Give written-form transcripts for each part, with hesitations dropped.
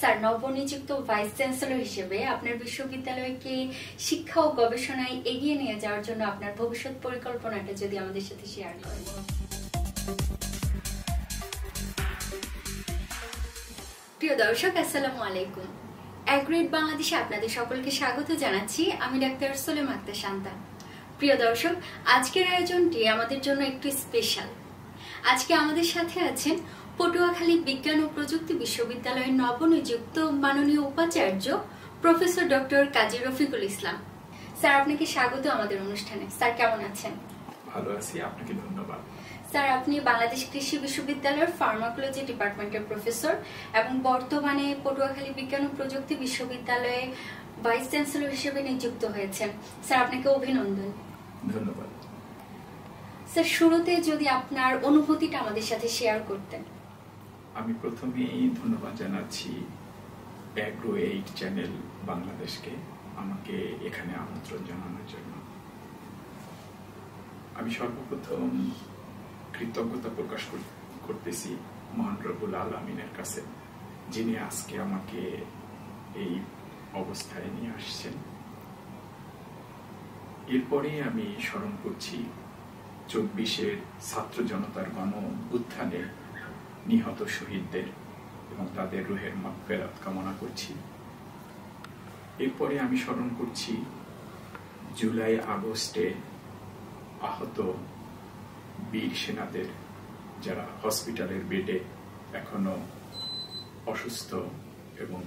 Sir, নবনিযুক্ত vice chancellor হিসেবে আপনার বিশ্ববিদ্যালয়কে শিক্ষা ও গবেষণায় এগিয়ে নিয়ে যাওয়ার জন্য আপনার ভবিষ্যৎ পরিকল্পনাটা যদি আমাদের সাথে শেয়ার করেন। প্রিয় দর্শক, আসসালামু আলাইকুম। অ্যাগ্রেড বাংলাদেশে আপনাদের সকলকে স্বাগত জানাচ্ছি। আমি ডাক্তার সোলেমা আক্তার শান্তা। প্রিয় দর্শক, আজকের আয়োজনটি আমাদের জন্য একটু স্পেশাল। আজকে আমাদের সাথে আছেন পটুয়াখালী বিজ্ঞান ও প্রযুক্তি বিশ্ববিদ্যালয়ের নবনিযুক্ত মাননীয় উপাচার্য প্রফেসর ডক্টর কাজী রফিকুল ইসলাম। স্যার, আপনাকে স্বাগত আমাদের অনুষ্ঠানে। স্যার, কেমন আছেন? ভালো আছি, আপনাকে ধন্যবাদ। স্যার, আপনি বাংলাদেশ কৃষি বিশ্ববিদ্যালয়ের ফার্মাকোলজি ডিপার্টমেন্টের প্রফেসর এবং বর্তমানে পটুয়াখালী বিজ্ঞান ও প্রযুক্তি বিশ্ববিদ্যালয়ে ভাইস চ্যান্সেলর হিসেবে নিযুক্ত হয়েছেন। স্যার, আপনাকে অভিনন্দন। ধন্যবাদ। স্যার, শুরুতে যদি আপনার অনুভূতিটা আমাদের সাথে শেয়ার করতেন। আমি প্রথমেই ধন্যবাদ জানাচ্ছি অ্যাগ্রো 8 চ্যানেল বাংলাদেশকে আমাকে এখানে আমন্ত্রণ জানানোর জন্য। আমি সর্বপ্রথম কৃতজ্ঞতা প্রকাশ করতেছি মহান রব্বুল আলামিনের কাছে, যিনি আজকে আমাকে এই অবস্থায় নিয়ে আসছেন। এরপরে আমি স্মরণ করছি 24-এর ছাত্র জনতার গণ অভ্যুত্থানে নিহত শহীদদের এবং তাদের রুহের মাগফিরাত কামনা করছি। এরপরে আমি স্মরণ করছি জুলাই আগস্টে আহত বীর সেনাদের, যারা হসপিটালের বেডে এখনো অসুস্থ এবং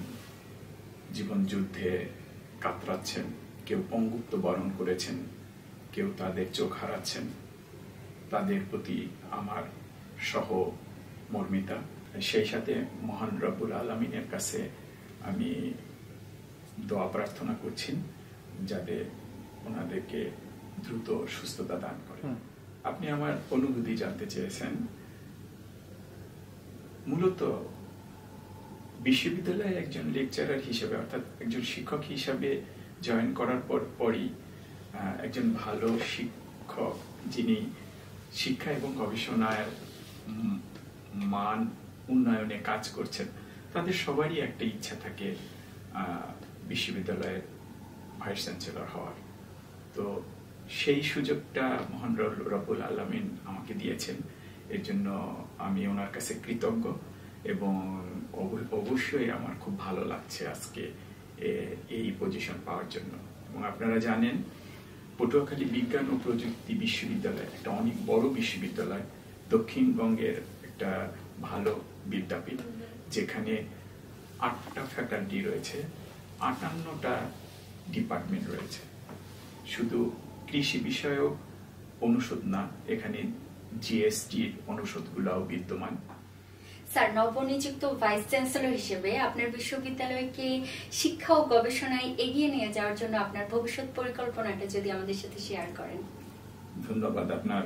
জীবন যুদ্ধে কাতরাচ্ছেন। কেউ পঙ্গুত্ব বরণ করেছেন, কেউ তাদের চোখ হারাচ্ছেন। তাদের প্রতি আমার সহমর্মিতা। সেই সাথে মহান রব্বুল আলামিনের কাছে আমি দোয়া প্রার্থনা করছি যাতে ওনাদেরকে দ্রুত সুস্থতা দান করেন। আপনি আমার অনুভূতি জানতে চেয়েছেন। মূলত বিশ্ববিদ্যালয়ে একজন লেকচারার হিসেবে, অর্থাৎ একজন শিক্ষক হিসেবে জয়েন করার পরই একজন ভালো শিক্ষক যিনি শিক্ষা এবং গবেষণার মান উন্নয়নে কাজ করছেন, তাদের সবারই একটা ইচ্ছা থাকে বিশ্ববিদ্যালয়ের ভাইস চ্যান্সেলর হওয়ার। তো সেই সুযোগটা মহান রব্বুল আলামিন আমাকে দিয়েছেন। এর জন্য আমি ওনার কাছে কৃতজ্ঞ এবং অবশ্যই আমার খুব ভালো লাগছে আজকে এই পজিশন পাওয়ার জন্য। এবং আপনারা জানেন পটুয়াখালী বিজ্ঞান ও প্রযুক্তি বিশ্ববিদ্যালয় একটা অনেক বড় বিশ্ববিদ্যালয়, দক্ষিণবঙ্গের একটা ভালো বিদ্যাপীঠ, যেখানে 8টা ফ্যাকাল্টি রয়েছে, 58টা ডিপার্টমেন্ট রয়েছে। শুধু কৃষি বিষয়ক অনুষদ না, এখানে জিএসটির অনুষদগুলোও বিদ্যমান। স্যার, নবনিযুক্ত ভাইস চ্যান্সেলর হিসেবে আপনার বিশ্ববিদ্যালয়কে শিক্ষা ও গবেষণায় এগিয়ে নিয়ে যাওয়ার জন্য আপনার ভবিষ্যৎ পরিকল্পনাটা যদি আমাদের সাথে শেয়ার করেন। ধন্যবাদ আপনার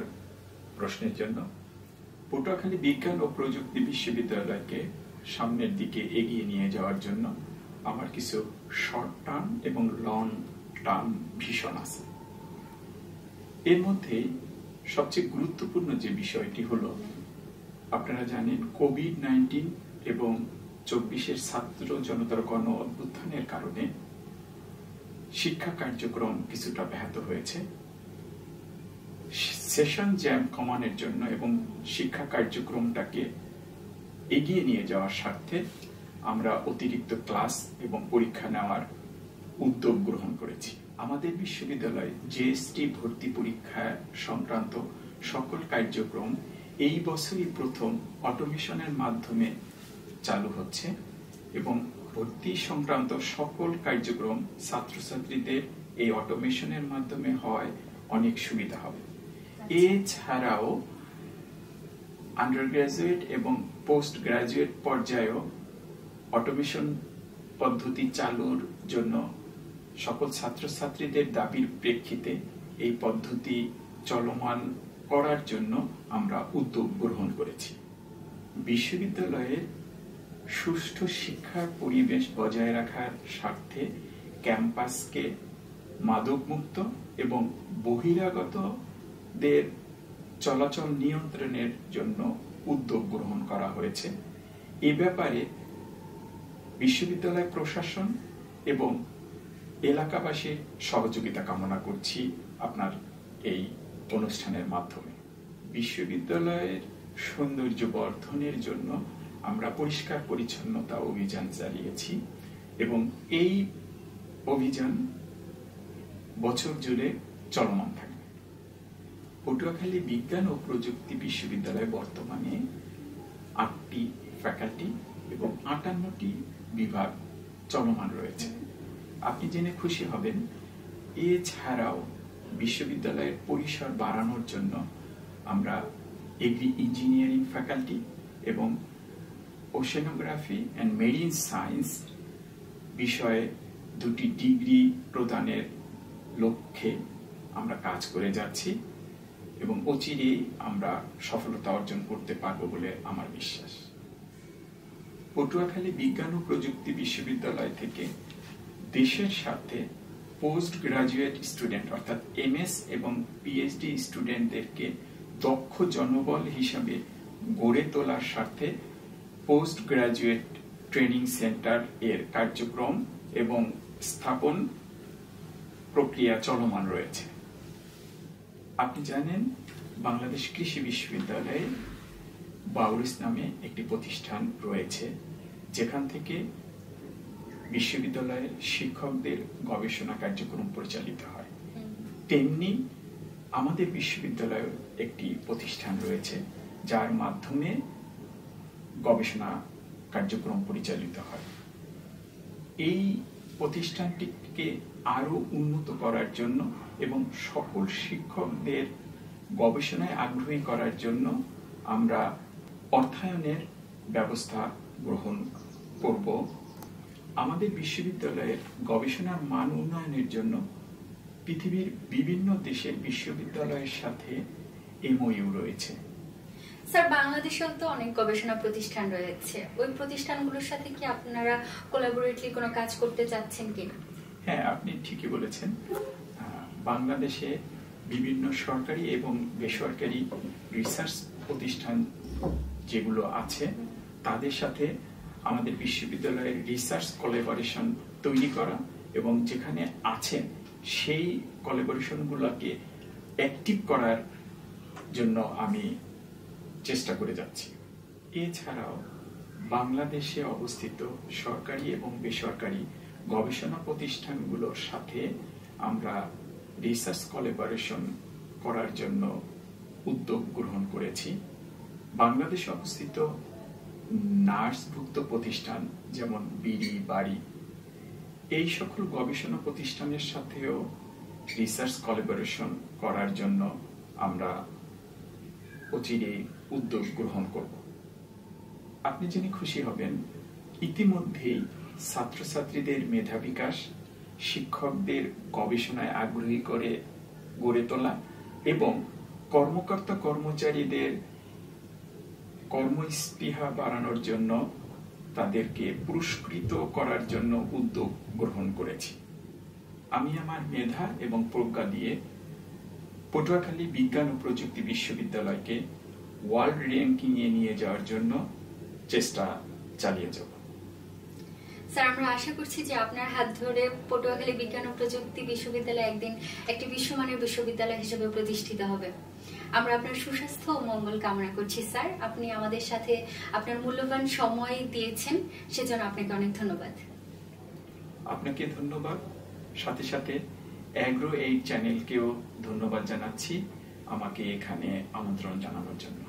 প্রশ্নের জন্য। পটুয়াখালী বিজ্ঞান ও প্রযুক্তি বিশ্ববিদ্যালয়কে সামনের দিকে এগিয়ে নিয়ে যাওয়ার জন্য আমার কিছু শর্ট টার্ম এবং লং টার্ম ভিশন আছে। এর মধ্যে সবচেয়ে গুরুত্বপূর্ণ যে বিষয়টি হলো, আপনারা জানেন কোভিড-19 এবং 24-এর ছাত্র জনতার গণ অভ্যুত্থানের কারণে শিক্ষা কার্যক্রম কিছুটা ব্যাহত হয়েছে। সেশন জ্যাম কমানোর জন্য এবং শিক্ষা কার্যক্রমটাকে এগিয়ে নিয়ে যাওয়ার স্বার্থে আমরা অতিরিক্ত ক্লাস এবং পরীক্ষা নেওয়ার উদ্যোগ গ্রহণ করেছি। আমাদের বিশ্ববিদ্যালয়ে জিএসটি ভর্তি পরীক্ষা সংক্রান্ত সকল কার্যক্রম এই বছরই প্রথম অটোমেশনের মাধ্যমে চালু হচ্ছে এবং ভর্তি সংক্রান্ত সকল কার্যক্রম ছাত্রছাত্রীদের এই অটোমেশনের মাধ্যমে হয় অনেক সুবিধা হবে। এছাড়াও আন্ডার গ্রাজুয়েট এবং পোস্ট গ্রাজুয়েট পর্যায়েও অটোমেশন পদ্ধতি চালুর জন্য সকল ছাত্রছাত্রীদের দাবির প্রেক্ষিতে এই পদ্ধতি চলমান করার জন্য আমরা উদ্যোগ গ্রহণ করেছি। বিশ্ববিদ্যালয়ে সুষ্ঠু শিক্ষার পরিবেশ বজায় রাখার স্বার্থে ক্যাম্পাসকে মাদকমুক্ত এবং বহিরাগতদের চলাচল নিয়ন্ত্রণের জন্য উদ্যোগ গ্রহণ করা হয়েছে। এ ব্যাপারে বিশ্ববিদ্যালয় প্রশাসন এবং এলাকাবাসীর সহযোগিতা কামনা করছি আপনার এই অনুষ্ঠানের মাধ্যমে। বিশ্ববিদ্যালয়ের সৌন্দর্য বর্ধনের জন্য আমরা পরিষ্কার পরিচ্ছন্নতা অভিযান চালিয়েছি এবং এই অভিযান বছর জুড়ে চলমান থাকবে। পটুয়াখালী বিজ্ঞান ও প্রযুক্তি বিশ্ববিদ্যালয়ে বর্তমানে 8টি ফ্যাকাল্টি এবং 58টি বিভাগ চলমান রয়েছে। আপনি জেনে খুশি হবেন, এছাড়াও বিশ্ববিদ্যালয়ের পরিসর বাড়ানোর জন্য আমরা এগ্রি ইঞ্জিনিয়ারিং ফ্যাকাল্টি এবং ওশেনোগ্রাফি অ্যান্ড মেরিন সায়েন্স বিষয়ে 2টি ডিগ্রি প্রদানের লক্ষ্যে আমরা কাজ করে যাচ্ছি এবং অচিরেই আমরা সফলতা অর্জন করতে পারবো বলে আমার বিশ্বাস। পটুয়াখালী বিজ্ঞান ও প্রযুক্তি বিশ্ববিদ্যালয় থেকে দেশের সাথে পোস্ট গ্রাজুয়েট স্টুডেন্ট অর্থাৎ এমএস এবং পিএইচডি স্টুডেন্টদেরকে দক্ষ জনবল হিসাবে গড়ে তোলার স্বার্থে পোস্ট গ্রাজুয়েট ট্রেনিং সেন্টার এর কার্যক্রম এবং স্থাপন প্রক্রিয়া চলমান রয়েছে। আপনি জানেন, বাংলাদেশ কৃষি বিশ্ববিদ্যালয়ে বাউরিস নামে একটি প্রতিষ্ঠান রয়েছে, যেখান থেকে বিশ্ববিদ্যালয়ের শিক্ষকদের গবেষণা কার্যক্রম পরিচালিত হয়। তেমনি আমাদের বিশ্ববিদ্যালয়ে একটি প্রতিষ্ঠান রয়েছে যার মাধ্যমে গবেষণা কার্যক্রম পরিচালিত হয়। এই প্রতিষ্ঠানটিকে আরো উন্নত করার জন্য এবং সকল শিক্ষকদের গবেষণায় আগ্রহী করার জন্য আমরা অর্থায়নের ব্যবস্থা গ্রহণ করব। আমাদের বিশ্ববিদ্যালয়ের গবেষণার মান উন্নয়নের জন্য পৃথিবীর বিভিন্ন দেশের বিশ্ববিদ্যালয়ের সাথে এমওইউ রয়েছে। স্যার, বাংলাদেশেও তো অনেক গবেষণা প্রতিষ্ঠান রয়েছে, ওই প্রতিষ্ঠানগুলোর সাথে কি আপনারা কোলাবোরেটলি কোনো কাজ করতে চাচ্ছেন কিনা? হ্যাঁ, আপনি ঠিকই বলেছেন। বাংলাদেশে বিভিন্ন সরকারি এবং বেসরকারি রিসার্চ প্রতিষ্ঠান যেগুলো আছে তাদের সাথে আমাদের বিশ্ববিদ্যালয়ের রিসার্চ কোলাবোরেশন তৈরি করা এবং যেখানে আছেন সেই কোলাবোরেশনগুলোকে অ্যাক্টিভ করার জন্য আমি চেষ্টা করে যাচ্ছি। এছাড়াও বাংলাদেশে অবস্থিত সরকারি এবং বেসরকারি গবেষণা প্রতিষ্ঠানগুলোর সাথে আমরা রিসার্চ কোলাবোরেশন করার জন্য উদ্যোগ গ্রহণ করেছি। বাংলাদেশে অবস্থিত নার্সভুক্ত প্রতিষ্ঠান যেমন বিডি, বাড়ি, এই সকল গবেষণা প্রতিষ্ঠানের সাথেও রিসার্চ কোলাবোরেশন করার জন্য আমরা অচিরেই উদ্যোগ গ্রহণ করব। আপনি জেনে খুশি হবেন, ইতিমধ্যেই ছাত্রছাত্রীদের মেধা বিকাশ, শিক্ষকদের গবেষণায় আগ্রহী করে গড়ে তোলা এবং কর্মকর্তা কর্মচারীদের কর্মস্পৃহা বাড়ানোর জন্য তাদেরকে পুরস্কৃত করার জন্য উদ্যোগ গ্রহণ করেছি। আমি আমার মেধা এবং প্রজ্ঞা দিয়ে পটুয়াখালী বিজ্ঞান ও প্রযুক্তি বিশ্ববিদ্যালয়কে ওয়ার্ল্ড র্যাঙ্কিং এ নিয়ে যাওয়ার জন্য চেষ্টা চালিয়ে যাব। স্যার, আমরা আশা করছি যে আপনার হাত ধরে পটুয়াখালী বিজ্ঞান ও প্রযুক্তি বিশ্ববিদ্যালয় একদিন একটি বিশ্বমানের বিশ্ববিদ্যালয় হিসেবে প্রতিষ্ঠিত হবে। আমরা আপনার সুস্বাস্থ্য ও মঙ্গল কামনা করছি। স্যার, আপনি আমাদের সাথে আপনার মূল্যবান সময় দিয়েছেন, সেজন্য আপনাকে অনেক ধন্যবাদ। আপনাকে ধন্যবাদ, সাথে সাথে অ্যাগ্রো এইড চ্যানেলকেও ধন্যবাদ জানাচ্ছি আমাকে এখানে আমন্ত্রণ জানানোর জন্য।